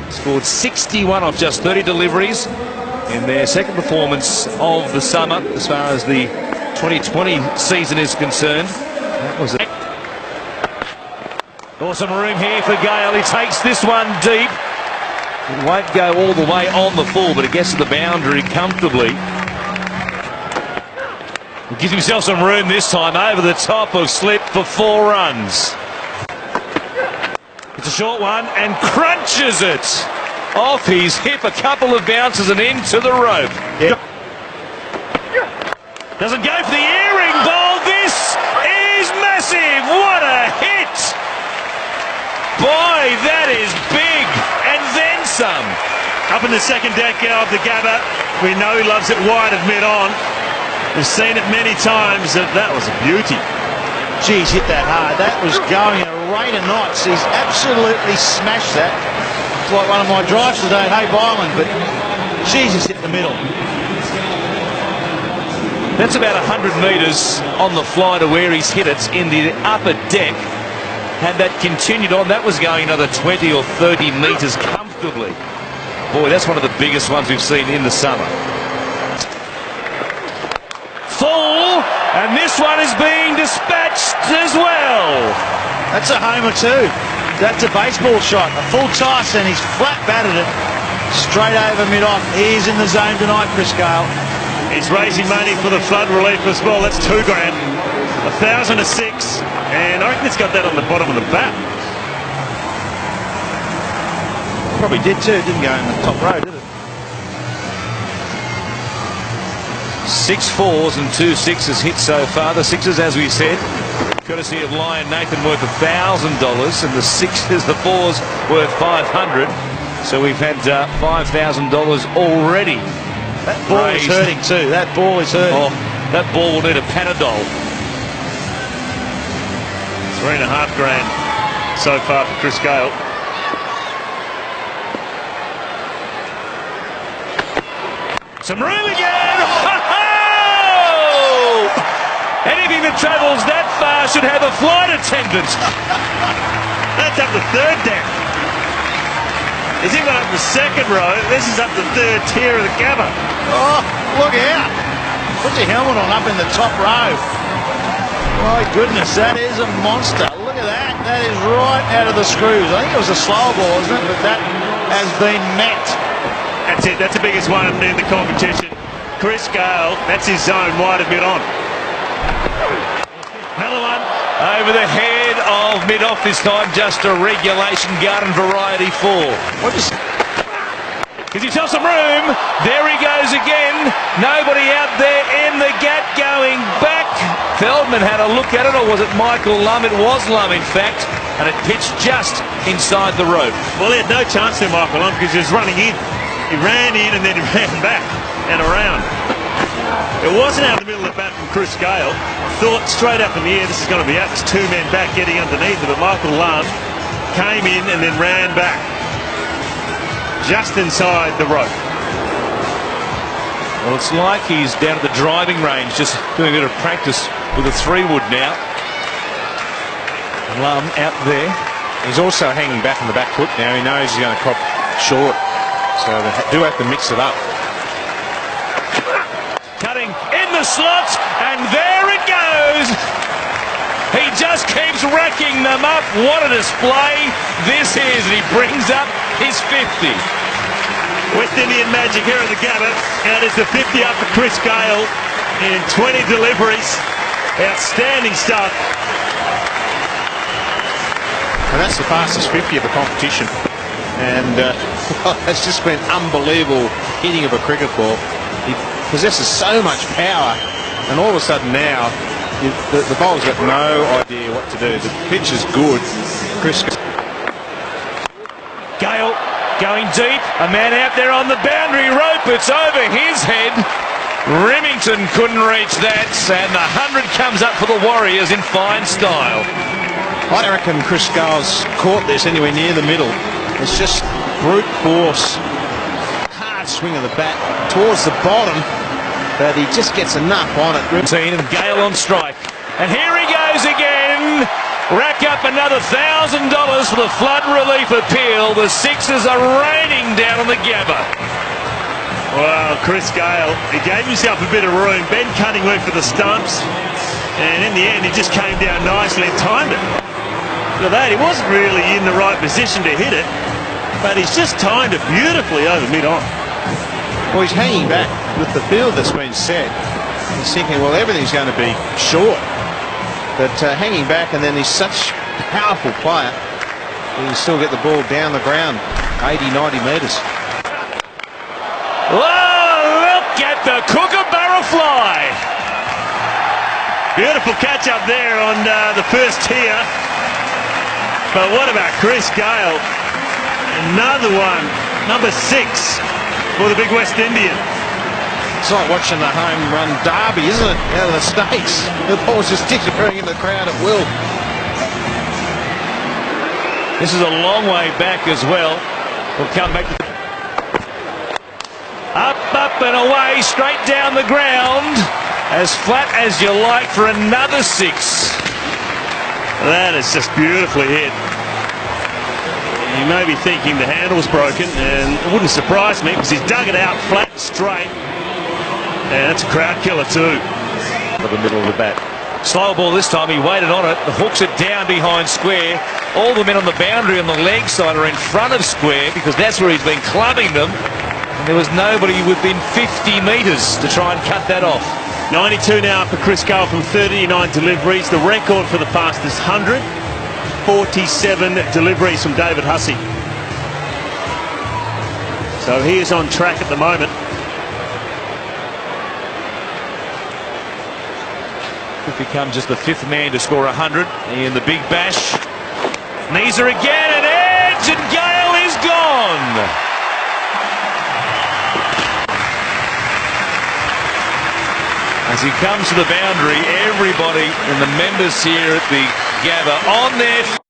Scored 61 off just 30 deliveries in their second performance of the summer as far as the 2020 season is concerned. That was awesome room here for Gayle. He takes this one deep. It won't go all the way on the full, but it gets to the boundary comfortably. He gives himself some room this time over the top of slip for 4 runs. It's a short one and crunches it off his hip, a couple of bounces and into the rope. Yep. Doesn't go for the earring ball. This is massive. What a hit! Boy, that is big, and then some. Up in the second deck of the Gabba, we know he loves it wide of mid-on. We've seen it many times. That was a beauty. Geez, hit that hard. That was going at a rate of knots. He's absolutely smashed that. It's like one of my drives today at Hope Island, but Jesus hit the middle. That's about 100 metres on the fly to where he's hit it in the upper deck. Had that continued on, that was going another 20 or 30 metres comfortably. Boy, that's one of the biggest ones we've seen in the summer. Full, and this one is being dispatched as well. That's a homer too. That's a baseball shot. A full toss, and he's flat batted it straight over mid-off. He's in the zone tonight, Chris Gayle. He's raising money for the flood relief as well. That's $2 grand. 1,000 to 6, and I reckon it's got that on the bottom of the bat. Probably did too. Didn't go in the top row, did it? 6 4s and 2 6s hit so far. The 6s, as we said, courtesy of Lion Nathan, worth $1,000, and the 6s, the 4s, worth $500. So we've had $5,000 already. That ball is hurting too. That ball is hurting. Oh, that ball will need a Panadol. $3.5 grand so far for Chris Gayle. Some room again. Anything that travels that far should have a flight attendant. That's up the third deck. He's even up the second row. This is up the third tier of the Gabba. Oh, look out. Put your helmet on up in the top row. My goodness, that is a monster. Look at that. That is right out of the screws. I think it was a slow ball, isn't it? But that has been met. That's it. That's the biggest one in the competition. Chris Gayle, that's his zone wide of mid-on. Another one over the head of mid-off this time. Just a regulation garden variety 4. Gives himself some room. There he goes again. Nobody out there in the gap going back. Feldman had a look at it, or was it Michael Lum? It was Lum, in fact, and it pitched just inside the rope. Well, he had no chance there, Michael Lum, because he was running in. He ran in and then he ran back and around. It wasn't out of the middle of the bat from Chris Gayle. Thought straight up in the air, this is going to be out. There's 2 men back getting underneath it, but Michael Lum came in and then ran back just inside the rope. Well, it's like he's down at the driving range, just doing a bit of practice with a 3-wood now. Lum out there. He's also hanging back on the back foot now. He knows he's going to crop short, so they do have to mix it up. Cutting in the slot, and there it goes. He just keeps racking them up. What a display this is, and he brings up his 50. West Indian magic here at the Gabba, and it's the 50 up for Chris Gayle in 20 deliveries. Outstanding stuff. And that's the fastest 50 of the competition, and it's just been unbelievable hitting of a cricket ball. He possesses so much power, and all of a sudden now the bowler's got no idea what to do. The pitch is good. Chris Gayle going deep, a man out there on the boundary rope. It's over his head. Remington couldn't reach that, and the 100 comes up for the Warriors in fine style. I don't reckon Chris Gayle's caught this anywhere near the middle. It's just brute force, hard swing of the bat towards the bottom, but he just gets enough on it. And Gayle on strike, and here he goes again. rack up another $1,000 for the flood relief appeal. The Sixers are raining down on the Gabba. Well, Chris Gayle, he gave himself a bit of room. Ben Cunning went for the stumps, and in the end he just came down nicely and timed it. Look at that, he wasn't really in the right position to hit it, but he's just timed it beautifully over mid-on. Well, he's hanging back with the field that's been set. He's thinking, well, everything's going to be short. But hanging back, and then he's such a powerful player, he can still get the ball down the ground, 80, 90 metres. Oh, look at the kookaburra fly. Beautiful catch up there on the first tier. But what about Chris Gayle? Another one, number 6 for the big West Indian. It's like watching the home run derby, isn't it? Out of the States. The ball's just disappearing in the crowd at will. This is a long way back as well. We'll come back to up and away, straight down the ground, as flat as you like for another 6. That is just beautifully hit. You may be thinking the handle's broken, and it wouldn't surprise me because he's dug it out flat and straight. And it's a crowd killer too. To the middle of the bat. Slow ball this time, he waited on it, hooks it down behind square. All the men on the boundary on the leg side are in front of square because that's where he's been clubbing them. And there was nobody within 50 metres to try and cut that off. 92 now for Chris Gayle from 39 deliveries. The record for the fastest 100. 47 deliveries from David Hussey. So he is on track at the moment. Could become just the 5th man to score 100 in the Big Bash. Knees are again, an edge, and Gayle is gone. As he comes to the boundary, everybody in the members here at the Gabba on their